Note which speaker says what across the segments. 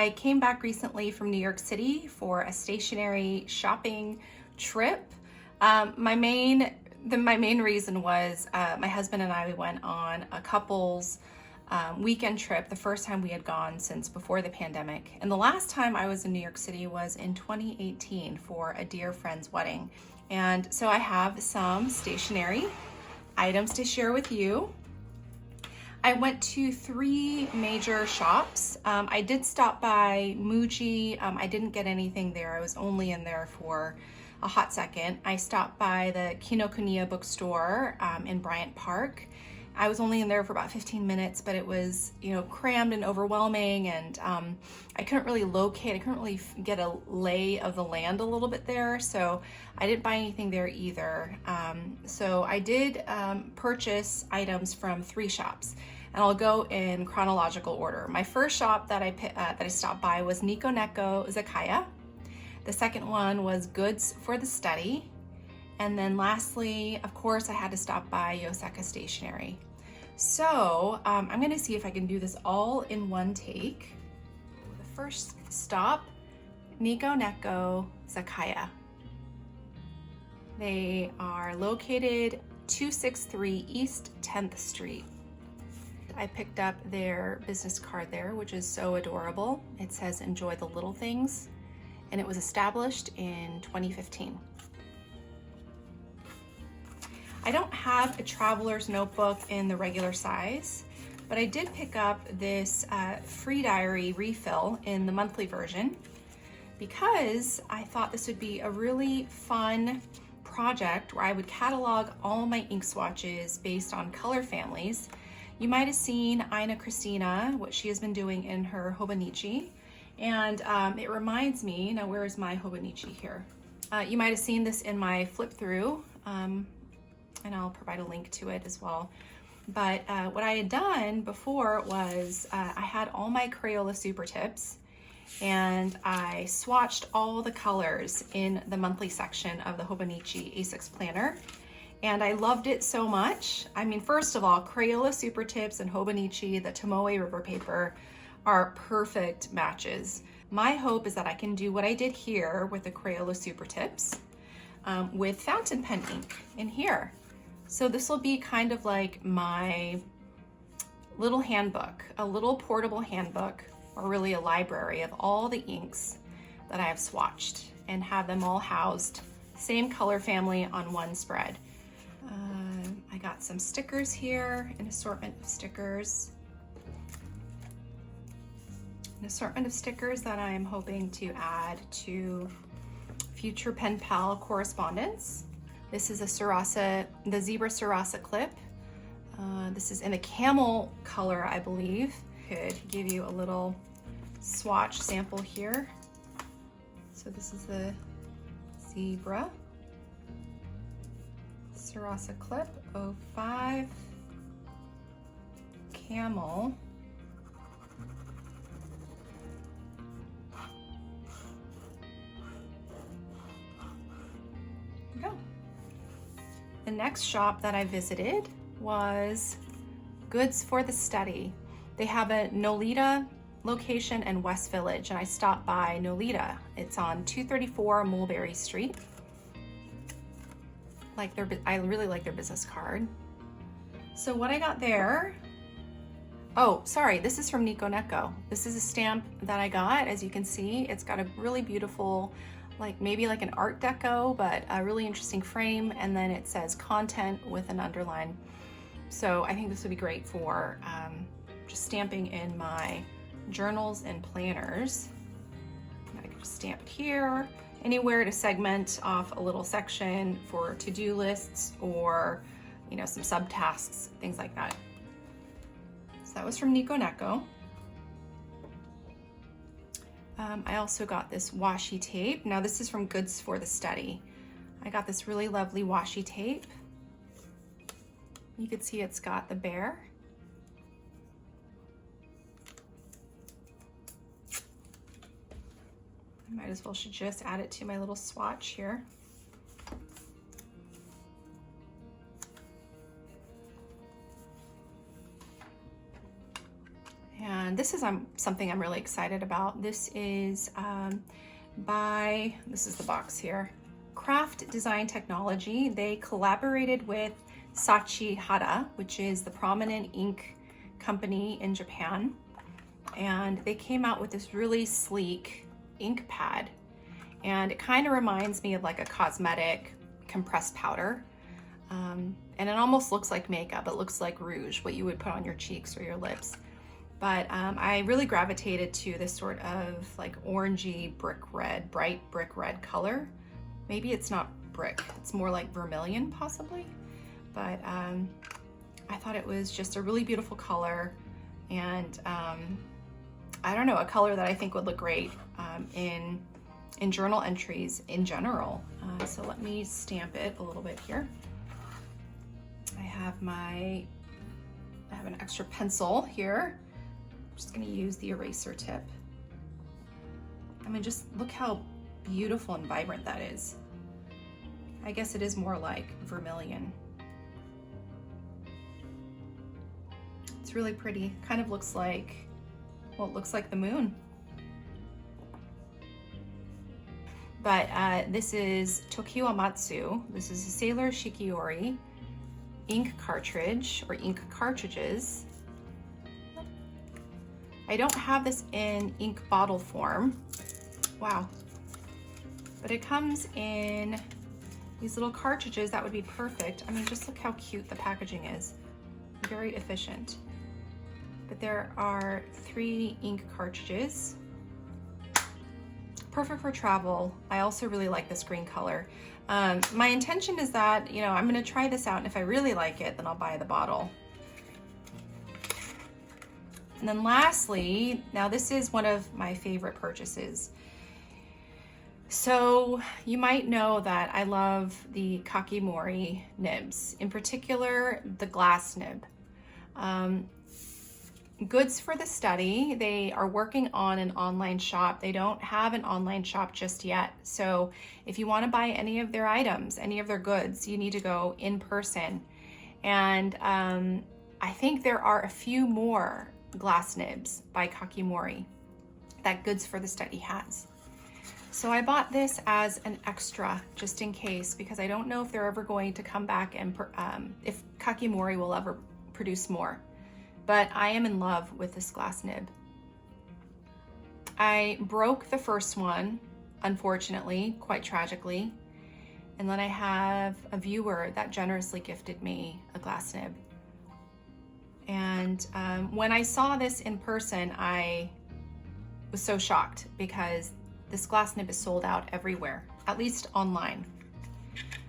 Speaker 1: I came back recently from New York City for a stationery shopping trip. My main reason was my husband and I, we went on a couple's weekend trip, the first time we had gone since before the pandemic. And the last time I was in New York City was in 2018 for a dear friend's wedding. And so I have some stationery items to share with you. I went to 3 major shops. I did stop by Muji. I didn't get anything there. I was only in there for a hot second. I stopped by the Kinokuniya bookstore in Bryant Park. I was only in there for about 15 minutes, but it was, crammed and overwhelming, and I couldn't really get a lay of the land a little bit there, so I didn't buy anything there either. So I did purchase items from 3 shops, and I'll go in chronological order. My first shop that I stopped by was Niconeco Zakkaya. The second one was Goods for the Study. And then lastly, of course, I had to stop by Yoseka Stationery. So I'm gonna see if I can do this all in one take. The first stop, Nico Neko Zakaya. They are located 263 East 10th Street. I picked up their business card there, which is so adorable. It says, "Enjoy the little things," and it was established in 2015. I don't have a traveler's notebook in the regular size, but I did pick up this free diary refill in the monthly version because I thought this would be a really fun project where I would catalog all my ink swatches based on color families. You might have seen Ina Christina, what she has been doing in her Hobonichi, and it reminds me, now where is my Hobonichi here? You might have seen this in my flip through, and I'll provide a link to it as well. But what I had done before was I had all my Crayola Super Tips, and I swatched all the colors in the monthly section of the Hobonichi A6 Planner. And I loved it so much. I mean, first of all, Crayola Super Tips and Hobonichi, the Tomoe River paper, are perfect matches. My hope is that I can do what I did here with the Crayola Super Tips with fountain pen ink in here. So this will be kind of like my little handbook, a little portable handbook, or really a library of all the inks that I have swatched, and have them all housed, same color family on one spread. I got some stickers here, an assortment of stickers. An assortment of stickers that I am hoping to add to future pen pal correspondence. This is the zebra Sarasa clip. This is in a camel color, I believe. Could give you a little swatch sample here. So this is the zebra Sarasa clip 05 camel. There we go. The next shop that I visited was Goods for the Study. They have a Nolita location and West Village, and I stopped by Nolita. It's on 234 Mulberry Street. I really like their business card. So what I got there, oh, sorry, this is from Niconeco. This is a stamp that I got. As you can see, it's got a really beautiful, maybe like an art deco, but a really interesting frame, and then it says content with an underline. So I think this would be great for just stamping in my journals and planners. I can just stamp it here, anywhere to segment off a little section for to-do lists or, some subtasks, things like that. So that was from Niconeco. I also got this washi tape. Now this is from Goods for the Study. I got this really lovely washi tape. You can see it's got the bear. I might as well should just add it to my little swatch here. this is something I'm really excited about. This is this is the box here, Craft Design Technology. They collaborated with Seattleite, which is the prominent ink company in Japan. And they came out with this really sleek ink pad. And it kind of reminds me of like a cosmetic compressed powder. And it almost looks like makeup. It looks like rouge, what you would put on your cheeks or your lips. But I really gravitated to this sort of like orangey brick red, bright brick red color. Maybe it's not brick, it's more like vermilion possibly. But I thought it was just a really beautiful color, and I don't know, a color that I think would look great in journal entries in general. So let me stamp it a little bit here. I have an extra pencil here. I'm just gonna use the eraser tip. I mean, just look how beautiful and vibrant that is. I guess it is more like vermilion. It's really pretty. Kind of looks like, well, it looks like the moon. But this is Tokyo Amatsu. This is a Sailor Shikiori ink cartridge, or ink cartridges. I don't have this in ink bottle form. Wow. But it comes in these little cartridges that would be perfect. I mean, just look how cute the packaging is. Very efficient. But there are 3 ink cartridges. Perfect for travel. I also really like this green color. My intention is that, you know, I'm gonna try this out, and if I really like it, then I'll buy the bottle. And then lastly, now this is one of my favorite purchases. So you might know that I love the Kakimori nibs, in particular the glass nib. Goods for the Study, they are working on an online shop. They don't have an online shop just yet. So if you want to buy any of their items, any of their goods, you need to go in person. And I think there are a few more glass nibs by Kakimori that Goods for the Study has. So I bought this as an extra just in case, because I don't know if they're ever going to come back and if Kakimori will ever produce more. But I am in love with this glass nib. I broke the first one, unfortunately, quite tragically. And then I have a viewer that generously gifted me a glass nib. And when I saw this in person, I was so shocked, because this glass nib is sold out everywhere, at least online.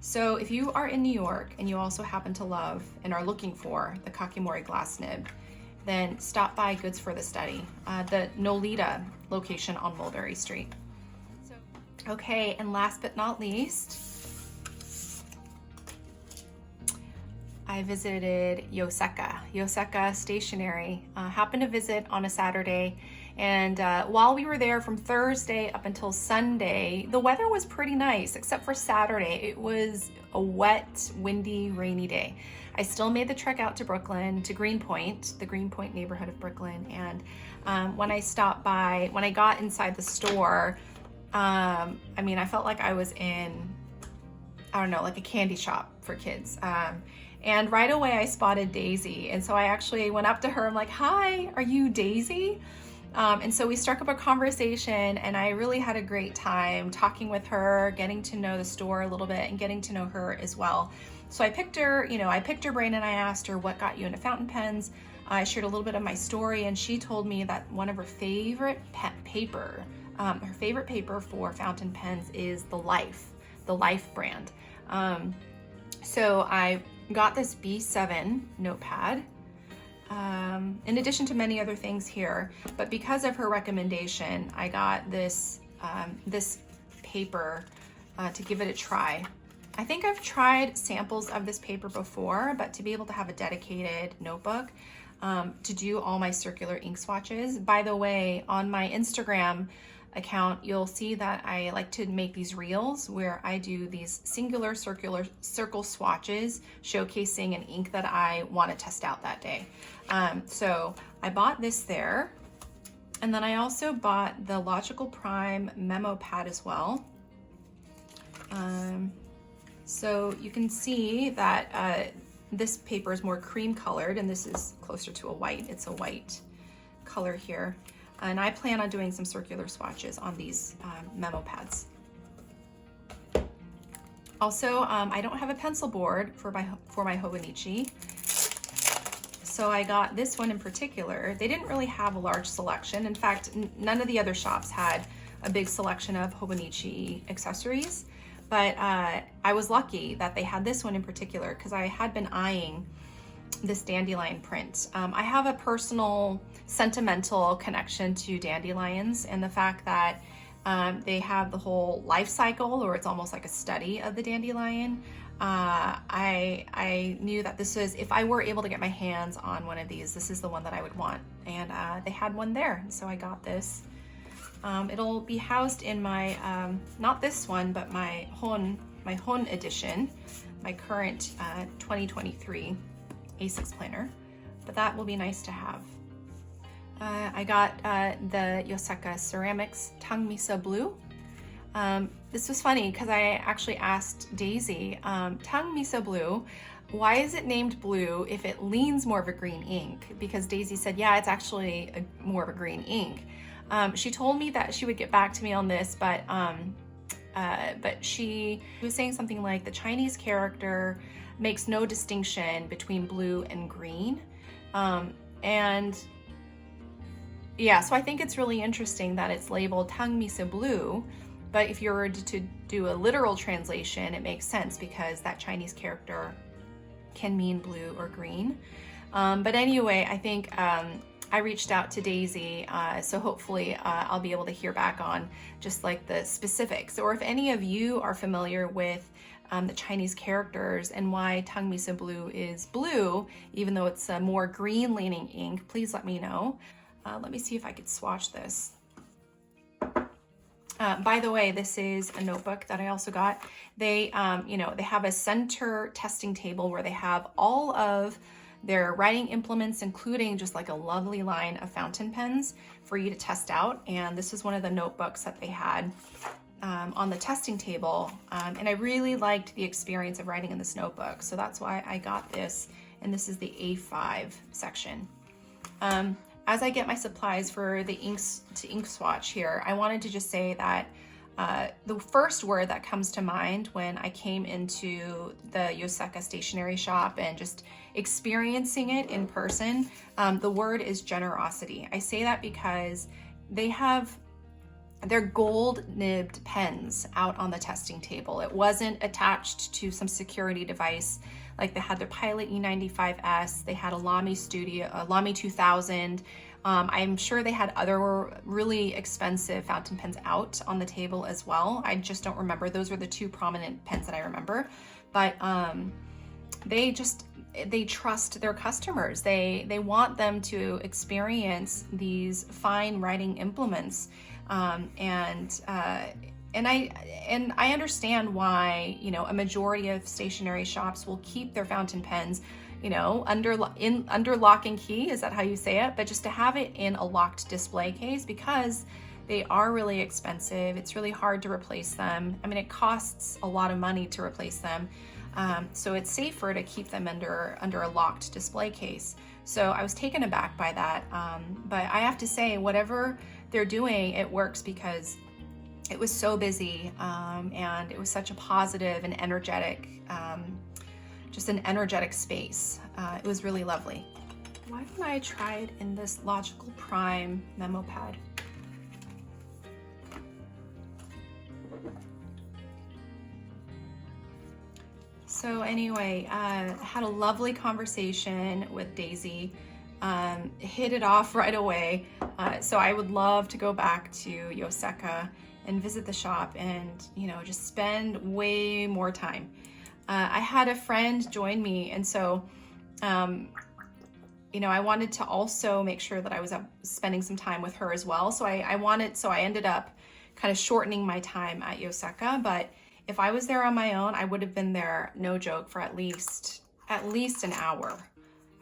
Speaker 1: So if you are in New York and you also happen to love and are looking for the Kakimori glass nib, then stop by Goods for the Study, the Nolita location on Mulberry Street. Okay, and last but not least, I visited Yoseka Stationery. Happened to visit on a Saturday, and while we were there from Thursday up until Sunday, the weather was pretty nice, except for Saturday. It was a wet, windy, rainy day. I still made the trek out to Brooklyn, to Greenpoint, the Greenpoint neighborhood of Brooklyn, and when I stopped by, when I got inside the store, I mean, I felt like I was in, I don't know, like a candy shop for kids. And right away I spotted Daisy. And so I actually went up to her. I'm like, hi, are you Daisy? And so we struck up a conversation, and I really had a great time talking with her, getting to know the store a little bit and getting to know her as well. So I picked her, you know, I picked her brain, and I asked her what got you into fountain pens. I shared a little bit of my story, and she told me that one of her favorite paper for fountain pens is the Life brand. So I got this B7 notepad, in addition to many other things here, but because of her recommendation, I got this this paper to give it a try. I think I've tried samples of this paper before, but to be able to have a dedicated notebook to do all my circular ink swatches. By the way, on my Instagram account, you'll see that I like to make these reels where I do these singular circular circle swatches showcasing an ink that I want to test out that day. So I bought this there, And then I also bought the Logical Prime memo pad as well. So you can see that this paper is more cream colored and this is closer to a white. It's a white color here. And I plan on doing some circular swatches on these memo pads. Also, I don't have a pencil board for my Hobonichi. So I got this one in particular. They didn't really have a large selection. In fact, none of the other shops had a big selection of Hobonichi accessories. But I was lucky that they had this one in particular because I had been eyeing this dandelion print. I have a personal sentimental connection to dandelions and the fact that they have the whole life cycle, or it's almost like a study of the dandelion. I knew that this is, if I were able to get my hands on one of these, this is the one that I would want. And they had one there, so I got this. It'll be housed in my, not this one, but my Hon edition, my current 2023 A6 planner, but that will be nice to have. I got the Yoseka Ceramics Tongue Misa Blue. This was funny because I actually asked Daisy, Tongue Misa Blue, why is it named blue if it leans more of a green ink? Because Daisy said, yeah, it's actually more of a green ink. She told me that she would get back to me on this, but she was saying something like the Chinese character makes no distinction between blue and green. And yeah, so I think it's really interesting that it's labeled Tongue Misa Blue, but if you were to do a literal translation, it makes sense because that Chinese character can mean blue or green. But anyway, I think I reached out to Daisy, so hopefully I'll be able to hear back on just like the specifics, or if any of you are familiar with the Chinese characters and why Tongue Misa Blue is blue, even though it's a more green leaning ink, please let me know. Let me see if I could swatch this. By the way, this is a notebook that I also got. They, they have a center testing table where they have all of their writing implements, including just like a lovely line of fountain pens for you to test out. And this is one of the notebooks that they had on the testing table. And I really liked the experience of writing in this notebook. So that's why I got this. And this is the A5 section. As I get my supplies for the inks to ink swatch here, I wanted to just say that the first word that comes to mind when I came into the Yoseka Stationery shop and just experiencing it in person, the word is generosity. I say that because they have their gold nibbed pens out on the testing table. It wasn't attached to some security device. Like they had their Pilot E95S, they had a Lamy 2000. I'm sure they had other really expensive fountain pens out on the table as well. I just don't remember. Those were the two prominent pens that I remember. But they trust their customers. They want them to experience these fine writing implements. And I understand why, a majority of stationery shops will keep their fountain pens, under lock and key. Is that how you say it? But just to have it in a locked display case, because they are really expensive. It's really hard to replace them. I mean, it costs a lot of money to replace them. So it's safer to keep them under a locked display case. So I was taken aback by that. But I have to say, whatever they're doing, it works because it was so busy, and it was such a positive and energetic, just an energetic space. It was really lovely. Why don't I try it in this Logical Prime memo pad? So anyway, had a lovely conversation with Daisy. Hit it off right away. So I would love to go back to Yoseka and visit the shop and, just spend way more time. I had a friend join me, and so, I wanted to also make sure that I was spending some time with her as well. So I ended up kind of shortening my time at Yoseka, but if I was there on my own, I would have been there, no joke, for at least an hour.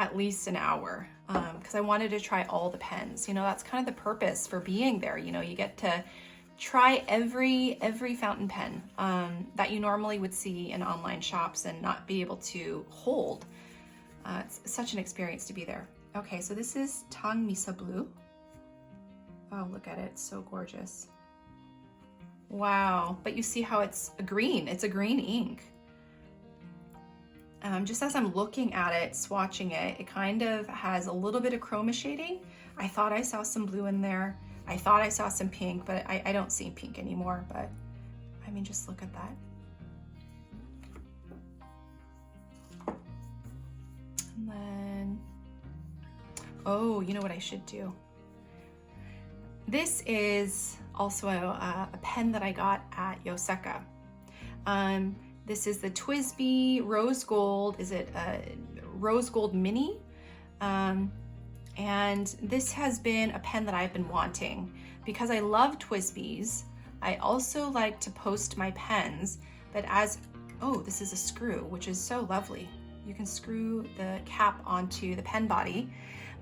Speaker 1: at least an hour because I wanted to try all the pens. You know, that's kind of the purpose for being there. You know, you get to try every fountain pen that you normally would see in online shops and not be able to hold. It's such an experience to be there. Okay, so this is Tang Misa Blue. Oh, look at it, it's so gorgeous. Wow, but you see how it's a green ink. Just as I'm looking at it, swatching it, it kind of has a little bit of chroma shading. I thought I saw some blue in there. I thought I saw some pink, but I don't see pink anymore. But I mean, just look at that. And then, oh, you know what I should do? This is also a pen that I got at Yoseka. This is the TWSBI Rose Gold. Is it a Rose Gold Mini? And this has been a pen that I've been wanting because I love TWSBIs. I also like to post my pens, but oh, this is a screw, which is so lovely. You can screw the cap onto the pen body.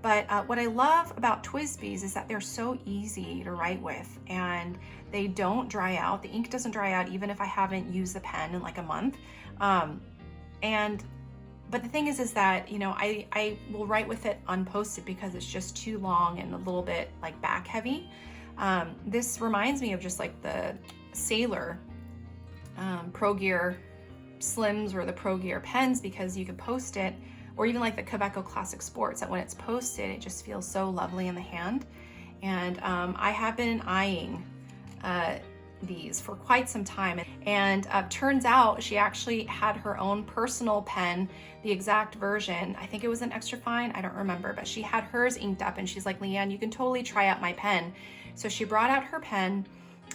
Speaker 1: But what I love about TWSBIs is that they're so easy to write with and they don't dry out. The ink doesn't dry out even if I haven't used the pen in like a month. But the thing is that, you know, I will write with it unposted because it's just too long and a little bit like back heavy. This reminds me of just like the Sailor Pro Gear Slims or the Pro Gear pens because you can post it, or even like the Quebeco Classic Sports, that when it's posted, it just feels so lovely in the hand. And I have been eyeing these for quite some time. And turns out she actually had her own personal pen, the exact version. I think it was an extra fine, I don't remember, but she had hers inked up and she's like, Liane, you can totally try out my pen. So she brought out her pen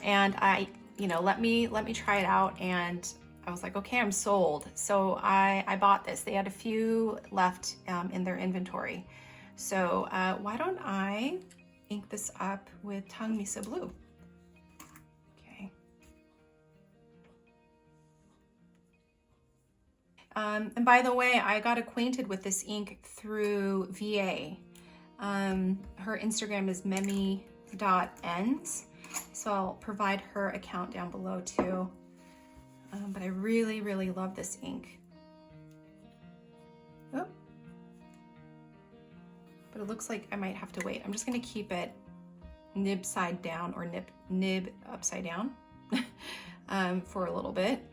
Speaker 1: and let me try it out. And I was like, okay, I'm sold. So I bought this. They had a few left in their inventory. So why don't I ink this up with Tang Misa Blue? Okay. And by the way, I got acquainted with this ink through VA. Her Instagram is memi.ends. So I'll provide her account down below too. But I really, really love this ink. Oh. But it looks like I might have to wait. I'm just gonna keep it nib side down or nib upside down for a little bit.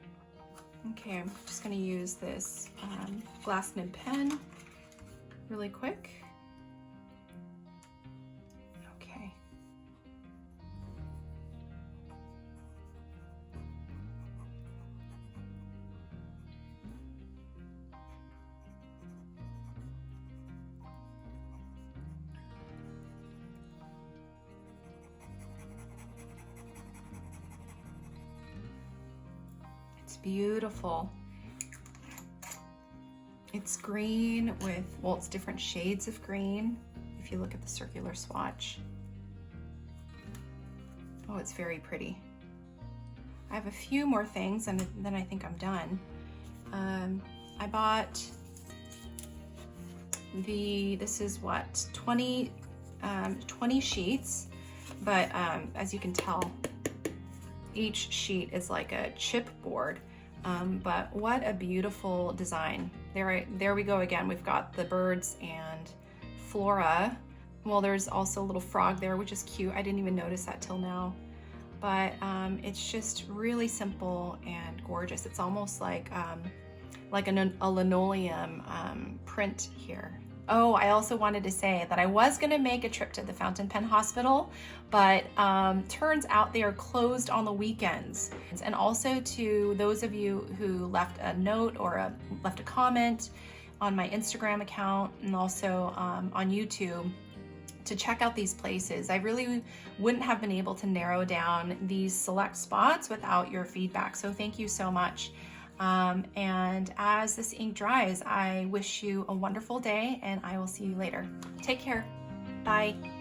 Speaker 1: Okay, I'm just gonna use this glass nib pen really quick. Okay. Beautiful. It's green with, well, it's different shades of green if you look at the circular swatch. Oh, it's very pretty. I have a few more things and then I think I'm done. I bought this is what, 20 sheets, but as you can tell, each sheet is like a chipboard. But what a beautiful design. There we go again. We've got the birds and flora. Well, there's also a little frog there, which is cute. I didn't even notice that till now. But it's just really simple and gorgeous. It's almost like a linoleum print here. Oh, I also wanted to say that I was gonna make a trip to the fountain pen hospital, but turns out they are closed on the weekends. And also to those of you who left a note or left a comment on my Instagram account and also on YouTube to check out these places. I really wouldn't have been able to narrow down these select spots without your feedback. So thank you so much. And as this ink dries, I wish you a wonderful day and I will see you later. Take care. Bye.